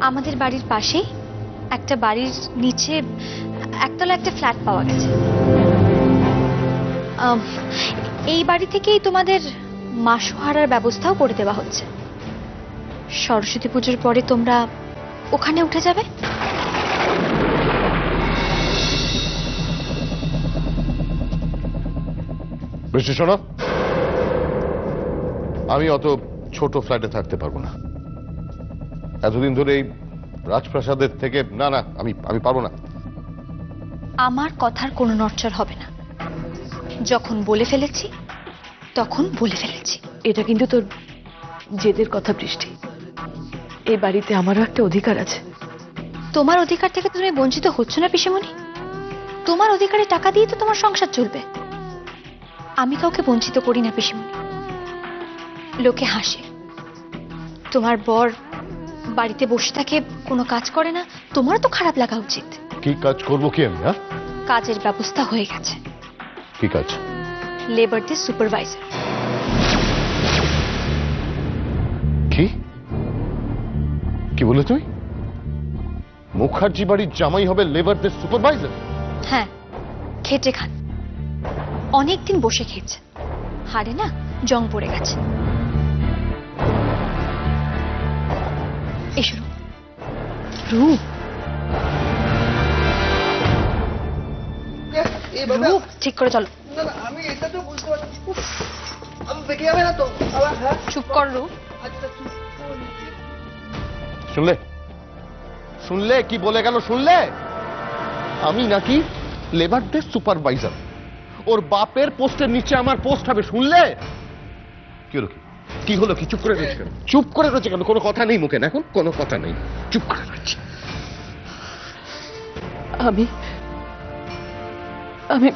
আমাদের বাড়ির পাশেই একটা বাড়ির নিচে একতলা একটা ফ্ল্যাট পাওয়া গেছে। এই বাড়ি থেকেই তোমাদের মাসোহারার ব্যবস্থাও করে দেওয়া হচ্ছে। সরস্বতী পুজোর পরে তোমরা ওখানে উঠে যাবে। বৃষ্টি শোনো, আমি অত ছোট ফ্ল্যাটে থাকতে পারবো না। এতদিন ধরে এই রাজপ্রাসাদের থেকে না না আমি পারবো না। আমার কথার কোনো নড়চড় হবে না। যখন বলে ফেলেছি তখন বলে ফেলেছি। এটা কিন্তু তোর জেদের কথা বৃষ্টি। এই বাড়িতে আমারও একটা অধিকার আছে। তোমার অধিকার থেকে তুমি বঞ্চিত হচ্ছ না পিসেমণি। তোমার অধিকারে টাকা দিয়ে তো তোমার সংসার চলবে। আমি কাউকে বঞ্চিত করি না পিসেমণি। লোকে হাসে, তোমার বর বাড়িতে বসে থাকে, কোনো কাজ করে না, তোমারও তো খারাপ লাগা উচিত। কি কাজ করবো কি আমি? হ্যাঁ, কাজের ব্যবস্থা হয়ে গেছে। কি কাজ? Labour day supervisor. কি কি বলে তুমি? মুখার্জি বাড়ির জামাই হবে লেবারদের সুপারভাইজার? হ্যাঁ, খেটে খান। অনেকদিন বসে খেয়েছে, হাড়ে না জং পড়ে গেছে। এসো রূপ, রূপ ঠিক করে চলো। আমি এটা তো বুঝতে পারছি। আমি বেঁকে যাবে না তো আবার? হ্যাঁ, চুপ কর রূপ। আচ্ছা চুপ। শুনলে শুনলে কি বলে গেল? শুনলে আমি নাকি লেবারদের সুপারভাইজার, ওর বাপের পোস্টের নিচে আমার পোস্ট হবে। শুনলে কি হলো? কি হলো? কি চুপ করে রয়েছে কেন? চুপ করে রয়েছে কেন? কোনো কথা নেই মুখে? এখন কোনো কথা নেই, চুপ করে রয়েছে। আমি আমি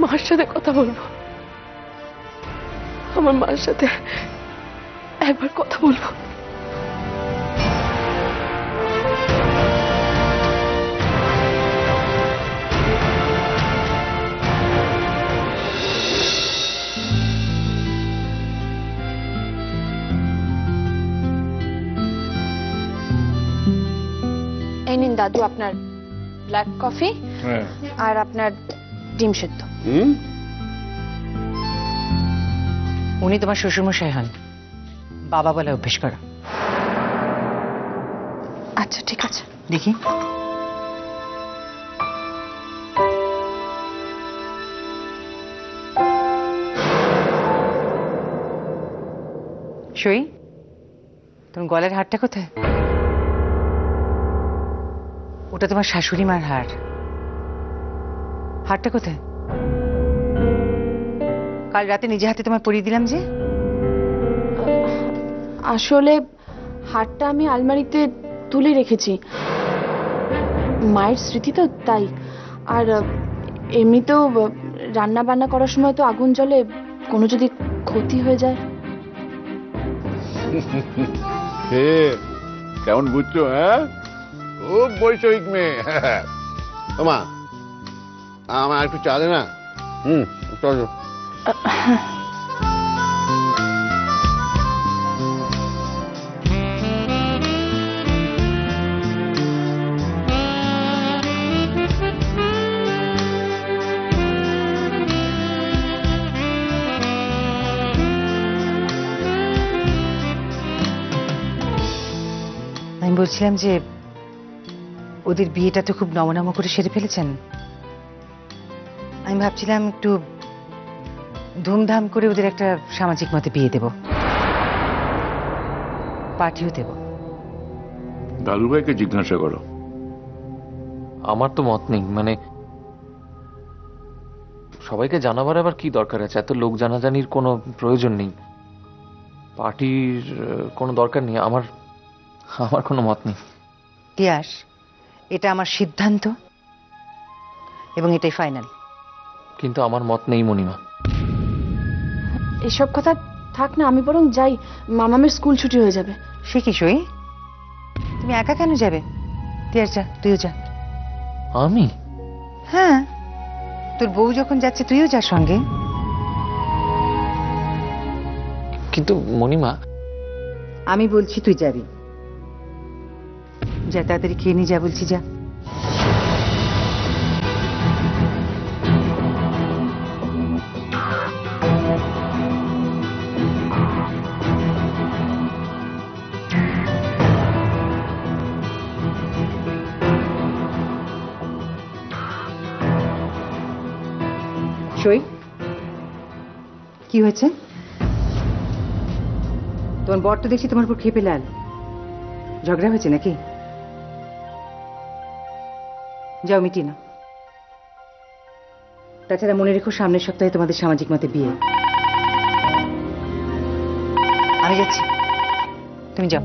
মার সাথে কথা বলবো। আমার মার সাথে একবার কথা বলবো। এই নিন দাদু আপনার ব্ল্যাক কফি আর আপনার ডিম সেদ্ধ। উনি তোমার শ্বশুরমশাই হন, বাবা বলে অভ্যেস করা। আচ্ছা ঠিক আছে। দেখি সই, তোমার গলার হারটা কোথায়? ওটা তোমার শাশুড়ি মার হার। হারটা কোথায়? কাল রাতে নিজে হাতে তোমার পরিয়ে দিলাম যে। আসলে হারটা আমি আলমারিতে তুলে রেখেছি, মায়ের স্মৃতি তো তাই। আর এমনিতেও রান্না বান্না করার সময় তো আগুন জ্বলে, কোনো যদি ক্ষতি হয়ে যায়। কেমন বুঝছো? হ্যাঁ, খুব বৈষয়িক মেয়ে। মা, আমার একটু চা দে না। চলো। আমি বলছিলাম যে ওদের বিয়েটা তো খুব নমনম করে সেরে ফেলেছেন। আমি ভাবছিলাম একটু ধুমধাম করে ওদের একটা সামাজিক মতে বিয়ে দেব, পার্টিও দেব। দাদু ভাইকে জিজ্ঞাসা করো। আমার তো মত নেই, মানে সবাইকে জানাবার আবার কি দরকার আছে? এত লোক জানাজানির কোনো প্রয়োজন নেই, পার্টির কোনো দরকার নেই। আমার কোনো মত নেই। তিয়াস, এটা আমার সিদ্ধান্ত এবং এটাই ফাইনাল। কিন্তু আমার মত নেই মণিমা। এসব কথা থাক না, আমি বরং যাই, মামামের স্কুল ছুটি হয়ে যাবে। সে কি সই, তুমি একা কেন যাবে? তিয়াস যা, তুইও যা। আমি? হ্যাঁ, তোর বউ যখন যাচ্ছে তুইও যা সঙ্গে। কিন্তু মণিমা, আমি বলছি তুই যাবি, যা তাড়াতাড়ি খেয়ে নি, যা বলছি যা। সই, কি হয়েছে? তোমার বর তো দেখছি তোমার উপর খেপে লাল। ঝগড়া হয়েছে নাকি? যাও মিটিয়ে নাও। তাছাড়া মনে রেখো সামনের সপ্তাহে তোমাদের সামাজিক মতে বিয়ে। আমি যাচ্ছি, তুমি যাও।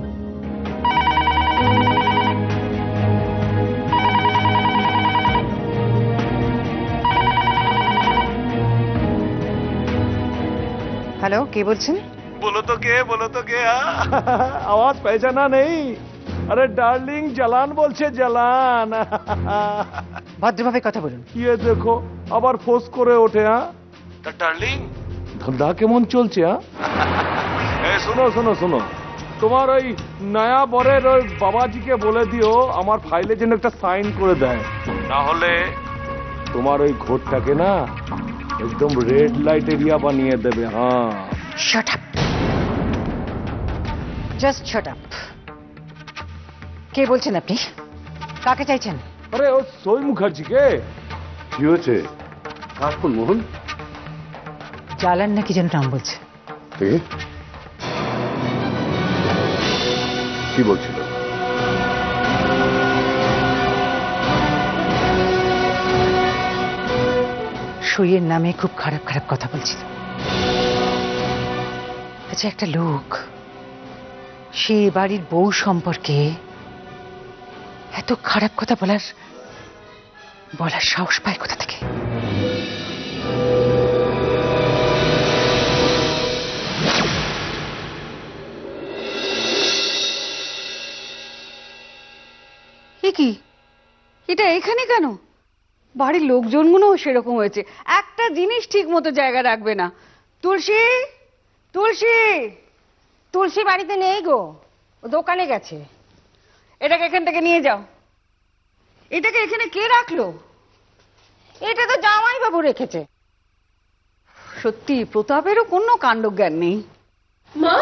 হ্যালো, কে বলছেন? बोलो तो के आवाज पहचाना नहीं? अरे डार्लिंग जलान बोलছে जलान। ভদ্রভাবে কথা বলুন। ये देखो আবার ফোর্স করে ওঠে। তা ডার্লিং ধন্দা কেমন চলছে? এই শোনো শোনো শোনো, তোমার ওই নয়া বরের ওই বাবাজিকে বলে দিও আমার ফাইলে যেন একটা সাইন করে দেয়, না হলে তোমার ওই ঘরটাকে না একদম রেড লাইট এরিয়া বানিয়ে দেবে। হ্যাঁ, shut up, just shut up. কে বলছেন আপনি? কাকে চাইছেন? আরে ও সই মুখার্জিকে। কি হয়েছে? কার ফোন মোহন? জালান নাকি যেন নাম বলছে। কি বলছিল? সইয়ের নামে খুব খারাপ খারাপ কথা বলছিল। আচ্ছা, একটা লোক সে বাড়ির বউ সম্পর্কে এত খারাপ কথা বলার সাহস পায় কোথা থেকে? কি এটা এখানে কেন? বাড়ির লোকজনগুলো সেরকম হয়েছে, একটা জিনিস ঠিক মতো জায়গা রাখবে না। তুলসী, তুলসী, তুলসী বাড়িতে নেই গো, ও দোকানে গেছে। এটাকে এখান থেকে নিয়ে যাও। এটাকে এখানে কে রাখলো? এটা তো জামাই বাবু রেখেছে। সত্যি প্রতাপেরও কোনো কাণ্ডজ্ঞান নেই। মা,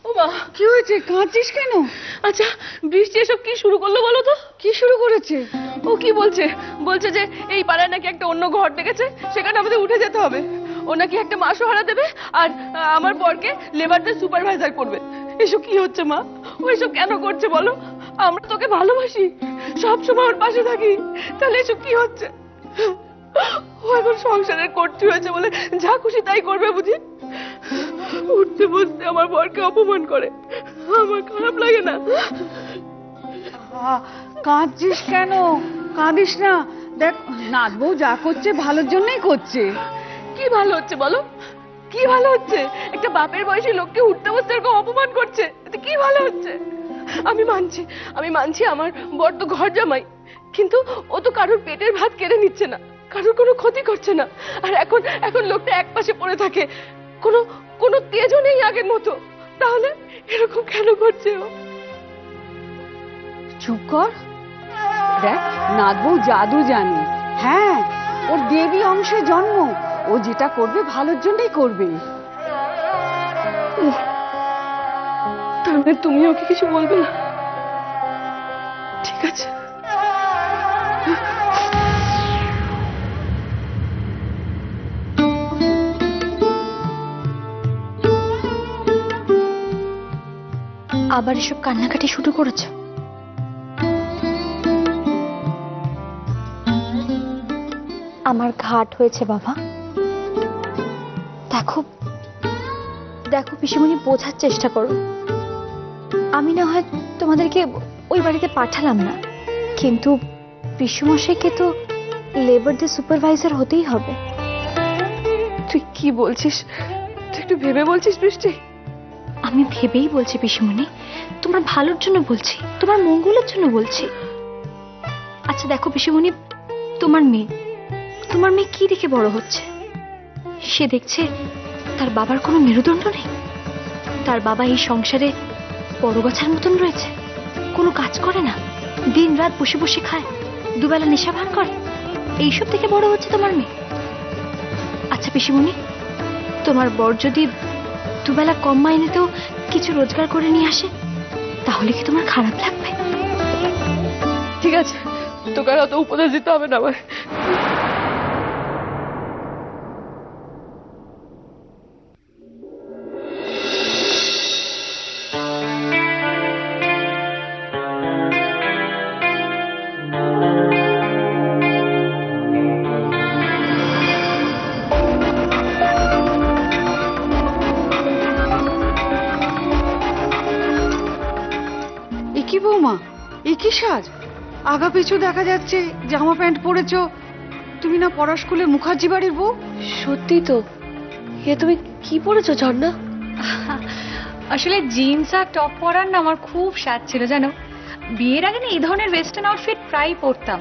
ও মা, কি হয়েছে? কাঁদছিস কেন? আচ্ছা বৃষ্টি এসব কি শুরু করলো বলো তো? কি শুরু করেছে? ও কি বলছে? বলছে যে এই পাড়ায় নাকি একটা অন্য ঘর দেখেছে, সেখানে আমাদের উঠে যেতে হবে। ও নাকি একটা মাসোহারা দেবে আর আমার বরকে লেবারদের সুপারভাইজার করবে। এসব কি হচ্ছে মা? ও এসব কেন করছে বলো? আমরা তোকে ভালোবাসি, সবসময় ওর পাশে থাকি, তাহলে এসব কি হচ্ছে? ও এখন সংসারের কর্ত্রী হয়েছে বলে যা খুশি তাই করবে বুঝি? উঠতে বসতে আমার বরকে অপমান করে, আমার খারাপ লাগে না? কাঁদছিস কেন? কাঁদিস না। দেখ, নাথ বউ যা করছে ভালোর জন্যই করছে। কি ভালো হচ্ছে বলো? কি ভালো হচ্ছে? একটা বাপের বয়সী লোককে উঠতে বসতে এরকম অপমান করছে, এতে কি ভালো হচ্ছে? আমি মানছি আমার বর তো ঘর জামাই, কিন্তু ও তো কারোর পেটের ভাত কেড়ে নিচ্ছে না, কারোর কোনো ক্ষতি করছে না। আর এখন লোকটা এক পাশে পড়ে থাকে, কোনো তেজও নেই আগের মতো। তাহলে এরকম কেন করছে ও? চুপ কর। দেখ, নাথ বউ জাদু জানে। হ্যাঁ, ওর দেবী অংশে জন্ম, ও যেটা করবে ভালোর জন্যই করবে। তাহলে তুমি ওকে কিছু বলবে না? ঠিক আছে। আবার এসব কান্নাকাটি শুরু করেছে? আমার ঘাট হয়েছে বাবা। দেখো দেখো পিসিমণি, বোঝার চেষ্টা করো। আমি না হয় তোমাদেরকে ওই বাড়িতে পাঠালাম না, কিন্তু পিসুমশাইকে তো লেবারদের সুপারভাইজার হতেই হবে। তুই কি বলছিস? তুই একটু ভেবে বলছিস বৃষ্টি? আমি ভেবেই বলছি পিসিমণি, তোমার ভালোর জন্য বলছি, তোমার মঙ্গলের জন্য বলছি। আচ্ছা দেখো পিসিমণি, তোমার মেয়ে কি দেখে বড় হচ্ছে? সে দেখছে তার বাবার কোনো মেরুদণ্ড নেই, তার বাবা এই সংসারে বড় গাছার মতন রয়েছে, কোনো কাজ করে না, দিন রাত বসে বসে খায়, দুবেলা নেশা ভান করে, এইসব থেকে বড় হচ্ছে তোমার মেয়ে। আচ্ছা পিসিমণি, তোমার বর যদি দুবেলা কম মাইনেতেও কিছু রোজগার করে নিয়ে আসে, তাহলে কি তোমার খারাপ লাগবে? ঠিক আছে, তোকে আর অত উপদেশ দিতে হবে না আমার। কি বৌমা, একই সাজ, আগা পিছু দেখা যাচ্ছে, জামা প্যান্ট পরেছো। তুমি না পড়া স্কুলের মুখার্জি বাড়ির বউ? সত্যি তো। এ তুমি কি পরেছো ঝর্ণা? আসলে জিন্স আর টপ পরার না আমার খুব স্বাদ ছিল জানো। বিয়ের আগে না এই ধরনের ওয়েস্টার্ন আউটফিট প্রায় পরতাম,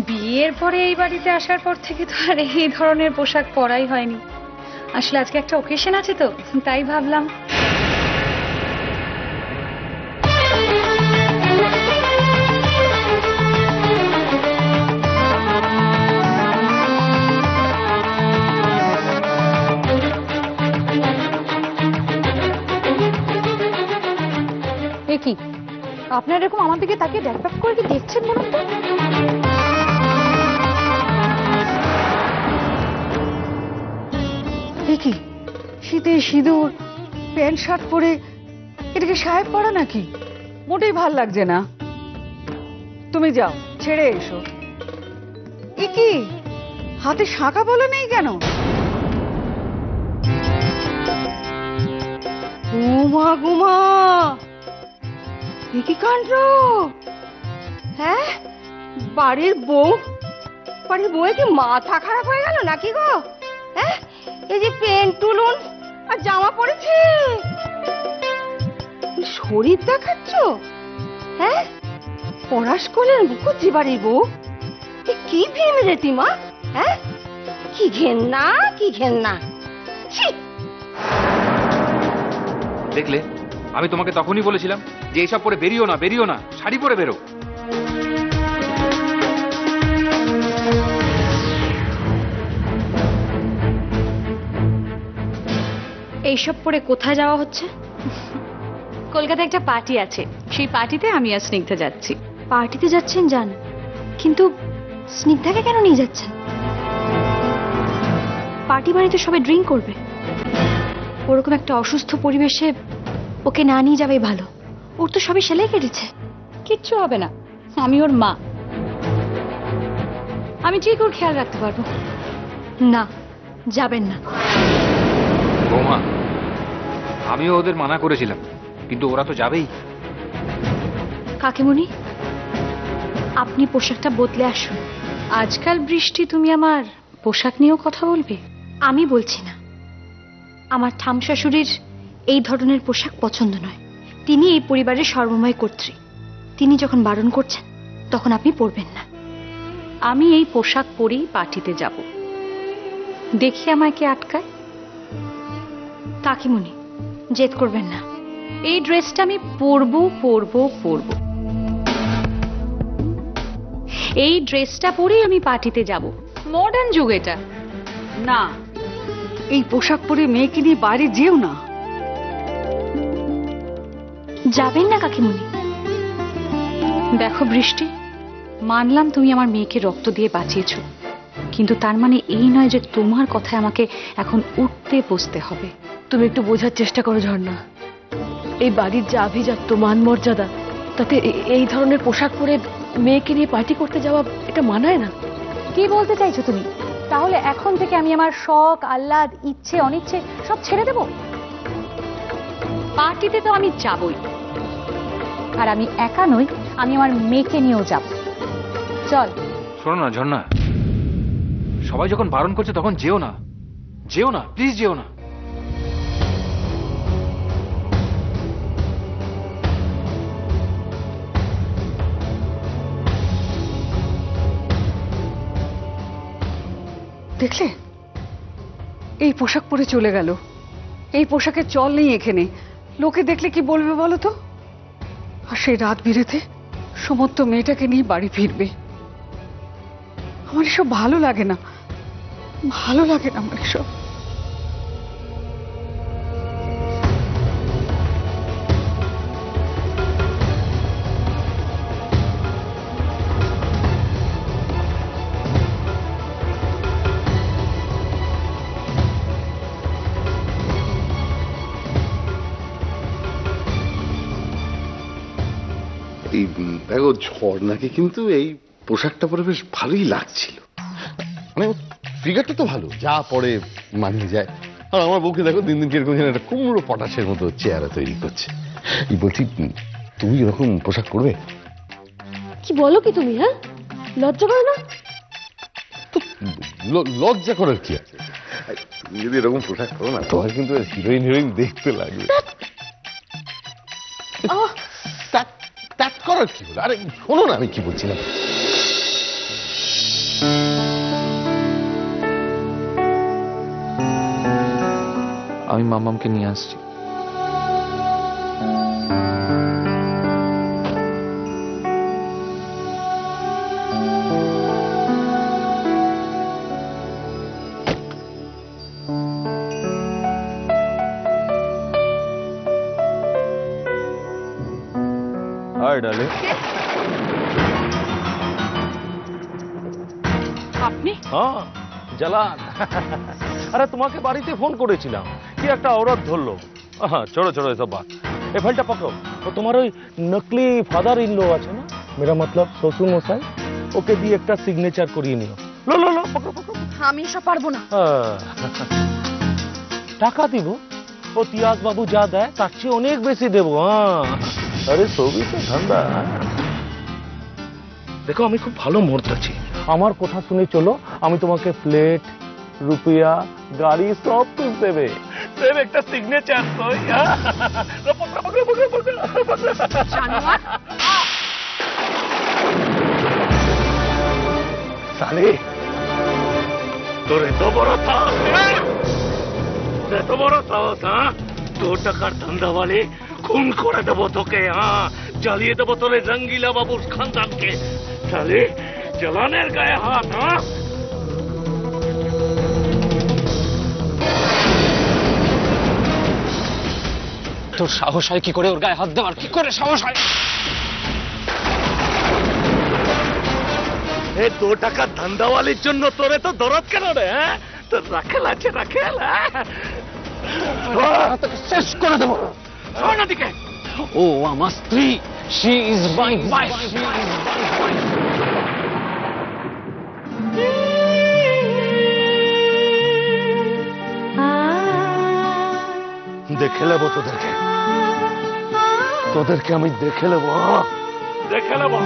বিয়ের পরে এই বাড়িতে আসার পর থেকে তো আর এই ধরনের পোশাক পরাই হয়নি। আসলে আজকে একটা ওকেশন আছে তো, তাই ভাবলাম। কি আপনার এরকম আমার দিকে তাকিয়ে ড্যাক করে কি দেখছেন বলুন তো? কি শীতে সিঁদুর, প্যান্ট শার্ট পরে, এটাকে সাহেব পরা নাকি? মোটেই ভাল লাগছে না। তুমি যাও, ছেড়ে এসো। এ কি হাতে শাঁখা বলে নেই কেন? উমা গুমা, কি কাণ্ড! হ্যাঁ, বাড়ির বউয়ের কি মাথা খারাপ হয়ে গেল নাকি গো? হ্যাঁ, এই যে প্যান্ট তুলুন আর জামা পরেছে, শরীর দেখাচ্ছ? হ্যাঁ, পড়া স্কুলের মুখুজ্জি বাড়ির বউ, কি ভেম রেতি মা? হ্যাঁ, কি ঘেন্না, কি ঘেন্না! দেখলে, আমি তোমাকে তখনই বলেছিলাম যে এইসব পরে বেরিও না, বেরিও না, শাড়ি পরে বেরো। এইসব পরে কোথায় যাওয়া হচ্ছে? কলকাতায় একটা পার্টি আছে, সেই পার্টিতে আমি আর স্নিগ্ধা যাচ্ছি। পার্টিতে যাচ্ছেন যান, কিন্তু স্নিগ্ধাকে কেন নিয়ে যাচ্ছেন? পার্টি বাড়িতে সবাই ড্রিঙ্ক করবে, ওরকম একটা অসুস্থ পরিবেশে ওকে না নিয়ে যাবেই ভালো। ওর তো সবই সেলাই কেটেছে, কিচ্ছু হবে না। আমি ওর মা, আমি ঠিক ওর খেয়াল রাখতে পারবো। না, যাবেন না। বৌমা, আমিও ওদের মানা করেছিলাম, কিন্তু ওরা তো যাবেই। কাকিমণি, আপনি পোশাকটা বদলে আসুন। আজকাল বৃষ্টি, তুমি আমার পোশাক নিয়েও কথা বলবে? আমি বলছি না, আমার ঠাম শাশুড়ির এই ধরনের পোশাক পছন্দ নয়। তিনি এই পরিবারের সর্বময় কর্ত্রী, তিনি যখন বারণ করছেন তখন আপনি পরবেন না। আমি এই পোশাক পরেই পার্টিতে যাব, দেখি আমায় কে আটকায়। কাকিমণি, জেদ করবেন না, এই ড্রেসটা আমি পরবো পরবো পরবো। এই ড্রেসটা পরেই আমি পার্টিতে যাব। মডার্ন যুগ এটা। না, এই পোশাক পরে মেয়েকে নিয়ে বাইরে যেও না। যাবেন না কাকিমণি? দেখো বৃষ্টি, মানলাম তুমি আমার মেয়েকে রক্ত দিয়ে বাঁচিয়েছ, কিন্তু তার মানে এই নয় যে তোমার কথায় আমাকে এখন উঠতে বসতে হবে। তুমি একটু বোঝার চেষ্টা করো ঝর্ণা, এই বাড়ির যা আভিজাত্য, মান মর্যাদা, তাতে এই ধরনের পোশাক পরে মেয়েকে নিয়ে পার্টি করতে যাওয়া এটা মানায় না। কি বলতে চাইছো তুমি? তাহলে এখন থেকে আমি আমার শখ, আহ্লাদ, ইচ্ছে, অনিচ্ছে সব ছেড়ে দেব? পার্টিতে তো আমি যাবই, আর আমি একা নই, আমি আমার মেয়েকে নিয়েও যাব। চল। শোনো না ঝর্ণা, সবাই যখন বারণ করছে তখন যেও না, যেও না, প্লিজ যেও না। দেখলে, এই পোশাক পরে চলে গেল। এই পোশাকের চল নেই এখানে। লোকে দেখলে কি বলবে বলো তো? আর সেই রাত বিরেতে সমস্ত মেয়েটাকে নিয়ে বাড়ি ফিরবে। আমার এসব ভালো লাগে না, ভালো লাগে না আমার এসব। এই দেখো ঝর্ণাকে কিন্তু এই পোশাকটা পরে বেশ ভালোই লাগছিল, মানে ফিগারটা তো ভালো, যা পরে মানিয়ে যায়। আর আমার বউকে দেখো দিন দিন কিরকম যেন একটা কুমড়ো পটাশের মতো চেহারা তৈরি করছে। এই বলছি তুমি এরকম পোশাক করবে? কি বলো কি তুমি? হ্যাঁ, লজ্জা করো না? লজ্জা করার কি আছে? তুমি যদি এরকম পোশাক করো না, তোমার কিন্তু হিরোইন হিরোইন দেখতে লাগবে। ত্যাগ করার কি হলো? আরে শোনো না আমি কি বলছিলাম। আমি মামামকে নিয়ে আসছি। হাই ডালে। আপনি? হ্যাঁ জালান। আরে তোমাকে বাড়িতে ফোন করেছিলাম, কি একটা औरत ধরলো। হ্যাঁ চলো চলো এসব বাদ। এই ফাইলটা পকড়ো। ও তোমার ওই নকলি ফাদার ইন লো আছে না, মেরা মতলব শ্বশুর মশাই, ওকে দিয়ে একটা সিগনেচার করিয়ে নিও। লো লো লো পকড়ো পকড়ো। আমি এসব পারবো না। টাকা দিব, ও তিয়াস বাবু যা দেয় তার চেয়ে অনেক বেশি দেবো। হ্যাঁ আরে সবই তো ঠান্ডা। দেখো আমি খুব ভালো মর্দ আছি, আমার কথা শুনে চলো, আমি তোমাকে প্লেট রুপিয়া গাড়ি সব কিছু দেবে। একটা সিগনেচার সালে তোর এত বড় সাহস, এত বড় সাহস। হ্যাঁ 2 টাকার ধান্দাওয়ালি খুন করে দেবো তোকে। হ্যাঁ জ্বালিয়ে দেবো তোর রঙ্গিলা বাবুর খানদানকে। সালে জলানের গায়ে হাত। হ্যাঁ তোর সাহস হয় কি করে ওর গায়ে হাত দেওয়ার? কি করে সাহস হয়? এই 2 টাকার ধান্দাওয়ালির জন্য তোরে তো দরদ কেন রে? হ্যাঁ তোর রাখেল আছে, রাখেল। শেষ করে দেবো। দিকে ও আমার স্ত্রী, শি ইজ মাই ওয়াইফ। দেখে নেবো তোদেরকে, তোদেরকে আমি দেখে নেবো, দেখে নেবো।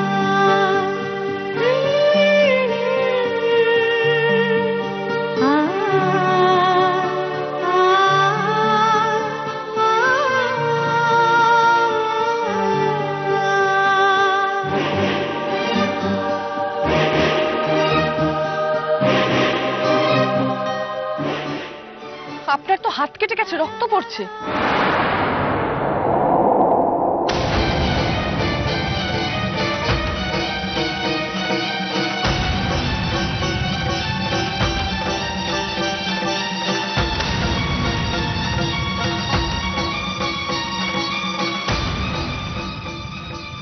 আপনার তো হাত কেটে গেছে, রক্ত পড়ছে।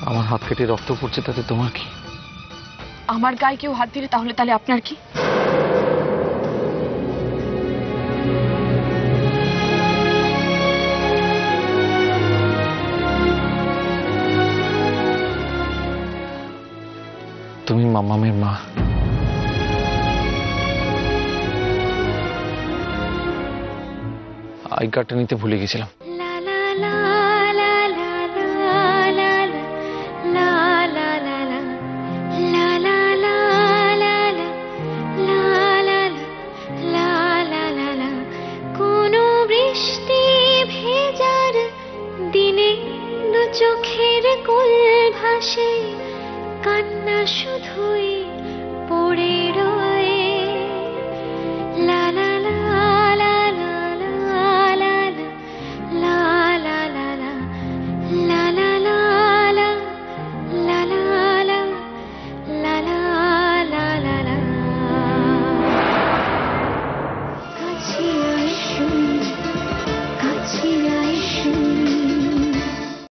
আমার হাত কেটে রক্ত পড়ছে, তাতে তোমার কি? আমার গায়ে কেউ হাত দিলে তাহলে আপনার কি? তুমি মামামের মা। আই কার্ডটা নিতে ভুলে গেছিলাম। কোনো বৃষ্টি ভেজার দিনে দু চোখের কোল ভাসে, কান্না শুধুই পড়ে রয়।